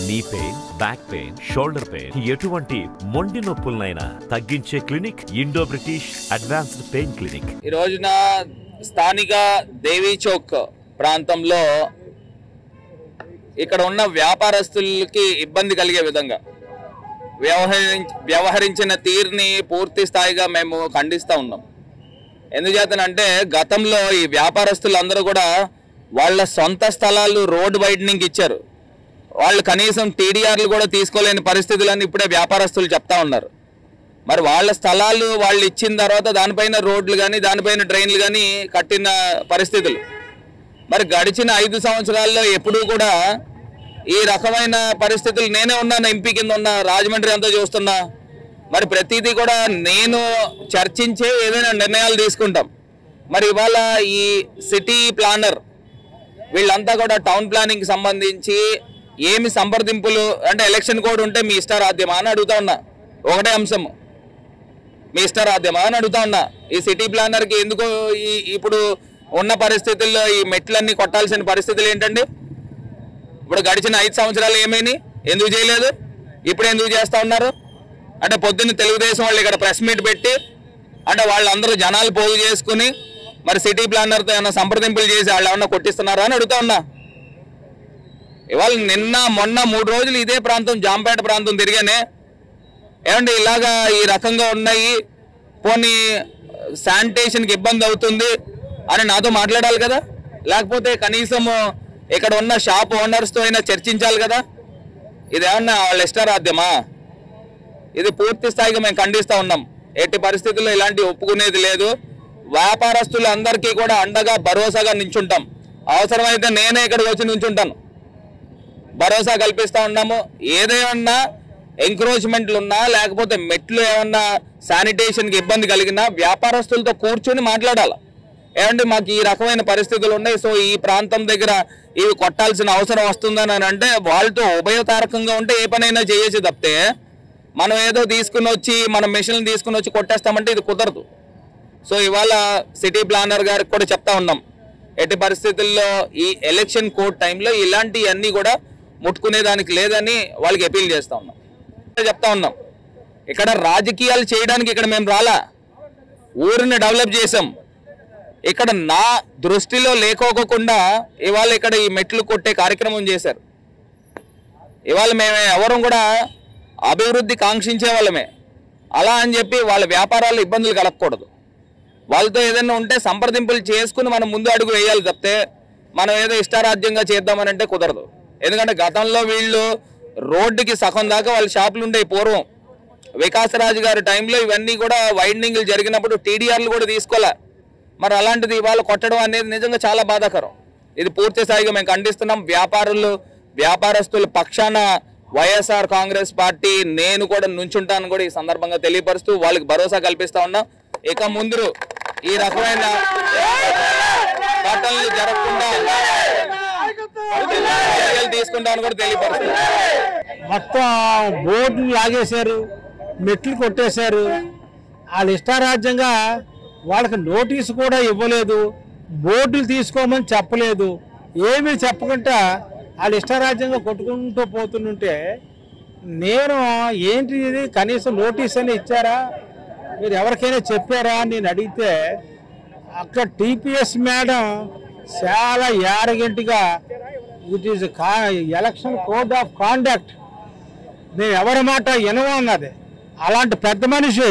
Knee pain, back pain, shoulder pain, ఎటువంటి మొండి నొప్పులనైనా తగ్గించే clinic Indo British advanced pain clinic. ఈ రోజున స్థానిక దేవీ చౌక్ ప్రాంతంలో ఇక్కడ ఉన్న వ్యాపారస్తులకి ఇబ్బంది కలిగే విధంగా వ్యవహరించిన తీరుని పూర్తి స్థాయిగా మేము ఖండిస్తూ ఉన్నాం. ఎందుచేతనంటే గతంలో ఈ వ్యాపారస్తులందరూ కూడా వాళ్ళ సొంత స్థలాలు రోడ్ వైడనింగ్ ఇచ్చారు. వాళ్ళు కనీసం టీడీఆర్లు కూడా తీసుకోలేని పరిస్థితులని ఇప్పుడే వ్యాపారస్తులు చెప్తా ఉన్నారు. మరి వాళ్ళ స్థలాలు వాళ్ళు ఇచ్చిన తర్వాత దానిపైన రోడ్లు కానీ దానిపైన డ్రైన్లు కానీ కట్టిన పరిస్థితులు. మరి గడిచిన 5 సంవత్సరాల్లో ఎప్పుడూ కూడా ఈ రకమైన పరిస్థితులు నేనే ఉన్నాను, ఎంపీ కింద ఉన్నా, రాజమండ్రి అంతా చూస్తున్నా. మరి ప్రతిదీ కూడా నేను చర్చించే ఏదైనా నిర్ణయాలు తీసుకుంటాం. మరి ఇవాళ ఈ సిటీ ప్లానర్ వీళ్ళంతా కూడా టౌన్ ప్లానింగ్కి సంబంధించి ఏమి సంప్రదింపులు అంటే ఎలక్షన్ కోడ్ ఉంటే మీ ఇష్టారాధ్యమా అని అడుగుతా ఉన్నా. ఒకటే అంశం, మీ ఇష్టారాధ్యమా అని అడుగుతా ఉన్నా. ఈ సిటీ ప్లానర్కి ఎందుకు ఇప్పుడు ఉన్న పరిస్థితుల్లో ఈ మెట్లన్నీ కొట్టాల్సిన పరిస్థితులు ఏంటండి? ఇప్పుడు గడిచిన 5 సంవత్సరాలు ఏమైనాయి? ఎందుకు చేయలేదు? ఇప్పుడు ఎందుకు చేస్తూ ఉన్నారు? అంటే పొద్దున్న తెలుగుదేశం వాళ్ళు ఇక్కడ ప్రెస్ మీట్ పెట్టి అంటే వాళ్ళందరూ జనాలు పోగు చేసుకుని మరి సిటీ ప్లానర్తో ఏమైనా సంప్రదింపులు చేసి వాళ్ళు ఏమన్నా కొట్టిస్తున్నారా అని అడుగుతా ఉన్నా. ఇవాళ నిన్న మొన్న 3 రోజులు ఇదే ప్రాంతం జాంపేట ప్రాంతం తిరిగానే. ఏమంటే ఇలాగా ఈ రకంగా ఉన్నాయి, పోనీ శానిటేషన్కి ఇబ్బంది అవుతుంది అని నాతో మాట్లాడాలి కదా. లేకపోతే కనీసం ఇక్కడ ఉన్న షాప్ ఓనర్స్తో అయినా చర్చించాలి కదా. ఇదేమన్నా వాళ్ళ ఇష్టారాధ్యమా? ఇది పూర్తి స్థాయిగా మేము ఖండిస్తూ ఉన్నాం. ఎట్టి పరిస్థితుల్లో ఇలాంటి ఒప్పుకునేది లేదు. వ్యాపారస్తులందరికీ కూడా అండగా భరోసాగా నించుంటాం. అవసరమైతే నేనే ఇక్కడికి వచ్చి నించుంటాను, భరోసా కల్పిస్తూ ఉన్నాము. ఏదైనా ఎంక్రోచ్మెంట్లు ఉన్నా లేకపోతే మెట్లు ఏమన్నా శానిటేషన్కి ఇబ్బంది కలిగినా వ్యాపారస్తులతో కూర్చొని మాట్లాడాలి. ఏమంటే మాకు ఈ రకమైన పరిస్థితులు ఉన్నాయి, సో ఈ ప్రాంతం దగ్గర ఇవి కొట్టాల్సిన అవసరం వస్తుందని అంటే వాళ్ళతో ఉభయతారకంగా ఉంటే ఏ పనైనా చేయొచ్చు తప్పితే మనం ఏదో తీసుకుని వచ్చి మన మెషిన్లు తీసుకుని వచ్చి కొట్టేస్తామంటే ఇది కుదరదు. సో ఇవాళ సిటీ ప్లానర్ గారికి కూడా చెప్తా ఉన్నాం, ఎట్టి పరిస్థితుల్లో ఈ ఎలక్షన్ కోడ్ టైంలో ఇలాంటివన్నీ కూడా ముట్టుకునేదానికి లేదని వాళ్ళకి అపీల్ చేస్తూ ఉన్నాం, చెప్తా ఉన్నాం. ఇక్కడ రాజకీయాలు చేయడానికి ఇక్కడ మేము రాలా, ఊరిని డెవలప్ చేసాం. ఇక్కడ నా దృష్టిలో లేకోకుండా ఇవాళ ఇక్కడ ఈ మెట్లు కొట్టే కార్యక్రమం చేశారు. ఇవాళ మేము ఎవరం కూడా అభివృద్ధి కాంక్షించే వాళ్ళమే. అలా అని చెప్పి వాళ్ళ వ్యాపారాలు ఇబ్బందులు కలగకూడదు. వాళ్ళతో ఏదైనా ఉంటే సంప్రదింపులు చేసుకుని మనం ముందు అడుగు వేయాలి తప్పితే మనం ఏదో ఇష్టారాజ్యంగా చేద్దామని అంటే కుదరదు. ఎందుకంటే గతంలో వీళ్ళు రోడ్డుకి సగం దాకా వాళ్ళ షాపులు ఉండే పూర్వం వికాసరాజు గారి టైంలో ఇవన్నీ కూడా వైడనింగ్లు జరిగినప్పుడు టీడీఆర్లు కూడా తీసుకోలే. మరి అలాంటిది ఇవాళ కొట్టడం అనేది నిజంగా చాలా బాధాకరం. ఇది పూర్తి స్థాయిగా మేము ఖండిస్తున్నాం. వ్యాపారస్తుల పక్షాన వైఎస్ఆర్ కాంగ్రెస్ పార్టీ నేను కూడా నుంచుంటాను కూడా ఈ సందర్భంగా తెలియపరుస్తూ వాళ్ళకి భరోసా కల్పిస్తా ఉన్నాం. ఇక ముందు ఈ రకమైన ఘటనలు జరగకుండా చర్యలు తీసుకుంటామని కూడా తెలియపరుస్తాం. మొత్తం బోర్డులు లాగేశారు, మెట్లు కొట్టేశారు. వాళ్ళ ఇష్టారాజ్యంగా వాళ్ళకి నోటీసు కూడా ఇవ్వలేదు, బోర్డులు తీసుకోమని చెప్పలేదు, ఏమీ చెప్పకుండా వాళ్ళు ఇష్టారాజ్యంగా కొట్టుకుంటూ పోతుంటే నేను ఏంటి ఇది కనీసం నోటీస్ అని ఇచ్చారా, మీరు ఎవరికైనా చెప్పారా అని నేను అడిగితే అక్కడ టీపీఎస్ మేడం చాలా యారగెంట్గా it is election code of conduct, నేను ఎవరి మాట వినవా అన్నది. అలాంటి పెద్ద మనిషి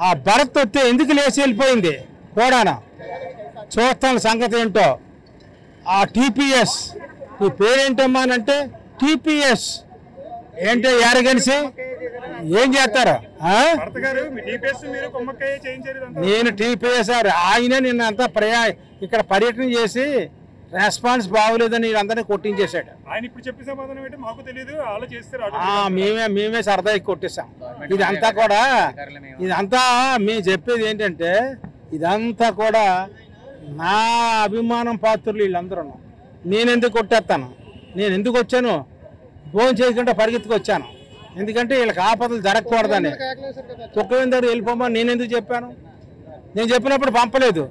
ఆ భరత్ వస్తే ఎందుకు లేచి వెళ్ళిపోయింది కూడానా? చూస్తాను సంగతి ఏంటో. ఆ టీపీఎస్ ఈ పేరేంటమ్మా అని అంటే టీపీఎస్ ఏంటో యారగెన్సీ ఏం చేస్తారు? నేను టీపీఎస్ ఆయన నిన్నంతా ఇక్కడ పర్యటన చేసి రెస్పాన్స్ బాగోలేదని అందరినీ కొట్టించేశాడు. మేమే సరదా కొట్టేశాం. ఇదంతా మేము చెప్పేది ఏంటంటే ఇదంతా కూడా నా అభిమానం పాత్రులు వీళ్ళందరూ. నేను ఎందుకు కొట్టేస్తాను? నేను ఎందుకు వచ్చాను? ఫోన్ చేయకుండా పరిగెత్తుకు వచ్చాను. ఎందుకంటే వీళ్ళకి ఆపదలు జరగకూడదని. తొక్కవేం దగ్గర వెళ్ళిపోమని నేను ఎందుకు చెప్పాను? నేను చెప్పినప్పుడు పంపలేదు.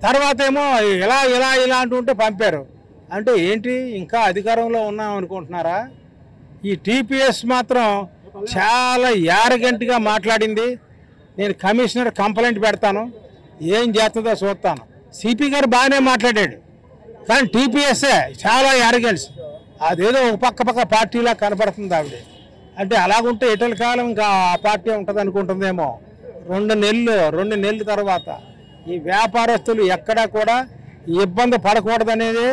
తర్వాత ఏమో ఇలా ఇలా ఇలా అంటుంటే పంపారు. అంటే ఏంటి ఇంకా అధికారంలో ఉన్నాం అనుకుంటున్నారా? ఈ టీపీఎస్ మాత్రం చాలా యారగెంట్గా మాట్లాడింది. నేను కమిషనర్ కంప్లైంట్ పెడతాను, ఏం చేస్తుందో చూస్తాను. సిపి గారు బాగానే మాట్లాడాడు, కానీ టీపీఎస్ఏ చాలా యారగెన్స్. అదేదో ఒక పక్క పార్టీలా కనపడుతుంది ఆవిడ. అంటే అలాగుంటే ఎటల కాలం ఇంకా ఆ పార్టీ ఉంటుంది అనుకుంటుందేమో. 2 నెలలు తర్వాత ఈ వ్యాపారస్తులు ఎక్కడా కూడా ఇబ్బంది పడకూడదనేది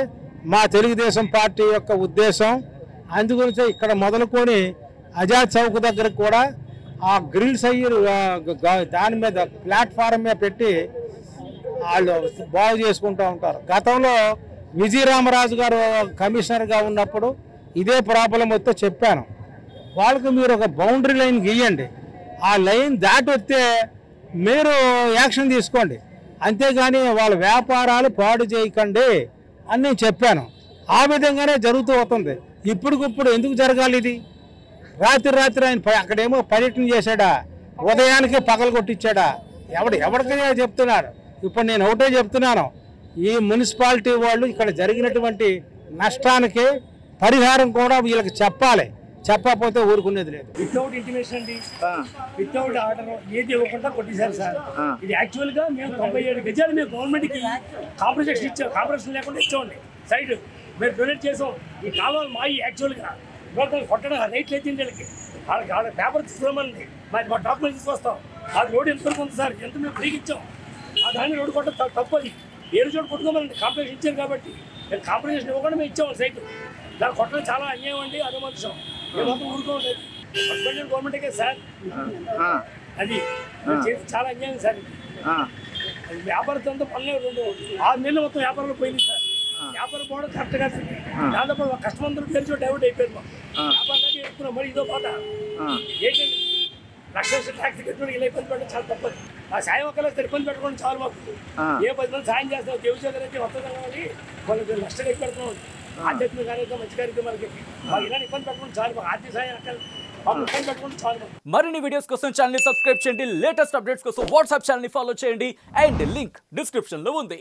మా తెలుగుదేశం పార్టీ యొక్క ఉద్దేశం. అందుగురించి ఇక్కడ మొదలుకొని ఆజాద్ చౌక్ దగ్గర కూడా ఆ గ్రిల్స్ అయ్యి దాని మీద ప్లాట్ఫారం మీద పెట్టి వాళ్ళు బాగు చేసుకుంటూ ఉంటారు. గతంలో విజయరామరాజు గారు కమిషనర్గా ఉన్నప్పుడు ఇదే ప్రాబ్లం వస్తే చెప్పాను, వాళ్ళకి మీరు ఒక బౌండరీ లైన్ గీయండి, ఆ లైన్ దాటి వస్తే మీరు యాక్షన్ తీసుకోండి, అంతేగాని వాళ్ళ వ్యాపారాలు పాడు చేయకండి అని నేను చెప్పాను. ఆ విధంగానే జరుగుతూ అవుతుంది. ఇప్పటికిప్పుడు ఎందుకు జరగాలి ఇది? రాత్రి ఆయన అక్కడేమో పర్యటన చేశాడా, ఉదయానికే పగలు కొట్టించాడా? ఎవరికైనా చెప్తున్నాడు. ఇప్పుడు నేను ఒకటే చెప్తున్నాను, ఈ మున్సిపాలిటీ వాళ్ళు ఇక్కడ జరిగినటువంటి నష్టానికి పరిహారం కూడా వీళ్ళకి చెప్పాలి. చెప్పకపోతే ఊరుకునేది లేదు. వితౌట్ ఇంటిమేషన్ అండి, వితౌట్ ఆర్డర్ ఏది ఇవ్వకుండా కొట్టేశారు సార్. ఇది యాక్చువల్ గా మేము 97 గజాలు మేము గవర్నమెంట్ కి కాంపన్సేషన్ ఇచ్చాం, కాంపన్సేషన్ లేకుండా ఇచ్చామండి. సైడ్ మేము డొనేట్ చేసాం. ఈ కాలువలు మాయి యాక్చువల్ గా కొట్టడం రైట్లు అయితే వీళ్ళకి వాళ్ళ పేపర్ తీసుకురామని మా డాక్యుమెంట్ తీసుకొస్తాం. అది రోడ్డు ఎంతవరకు ఉంది సార్, ఎంత మేము ఫ్రీకి ఇచ్చాం. ఆ దాన్ని రోడ్డు కొట్టడం తప్పది. ఏడు చోటు కొట్టుకోమని కాంపన్సేషన్ ఇచ్చారు కాబట్టి మేము కాంపన్సేషన్ ఇవ్వకుండా మేము ఇచ్చాము సైట్. దాన్ని కొట్టడం చాలా అన్యాయం అండి, అదే మనుషం. మేము మొత్తం ఊరుకోండి, గవర్నమెంటే సార్. అది చేసి చాలా అన్యాయం సార్. వ్యాపారంతో పనులు 6 నెలలు మొత్తం వ్యాపారంలో పోయింది సార్. వ్యాపారం పోవడం కరెక్ట్ కాదు. దాదాపు కస్టమర్ పేరు చోటు డైవర్ట్ అయిపోయింది. వ్యాపారంగా చెప్తున్నాం, మరి ఇదో పాట ఏంటండి, లక్ష ట్యాక్స్ కట్టుకోవడం ఇలా ఇబ్బంది పెట్టడం చాలా తప్పదు. ఆ సాయం ఒక్కలేదు ఇబ్బంది పెట్టుకోవడం చాలా మాకు. ఏ 10 మంది సాయం చేస్తాం, దేవుచోదరి అయితే వస్తుందా కానీ వాళ్ళకి లక్షలు ఎక్కువ పెడుతున్నాం. ఆధ్యాత్మిక కార్యక్రమం, మంచి కార్యక్రమాలకి మాకు ఇలాంటి ఇబ్బంది పెట్టుకోవడం చాలు. మాకు ఆర్థిక సాయం అక్కడ ఇబ్బంది పెట్టుకోవడం చాలు. మరిన్ని వీడియోస్ కోసం ఛానల్ ని సబ్స్క్రైబ్ చేయండి, లేటెస్ట్ అప్డేట్స్ కోసం వాట్సాప్ ఛానల్ ని ఫాలో చేయండి, అండ్ లింక్ డిస్క్రిప్షన్ లో ఉంది.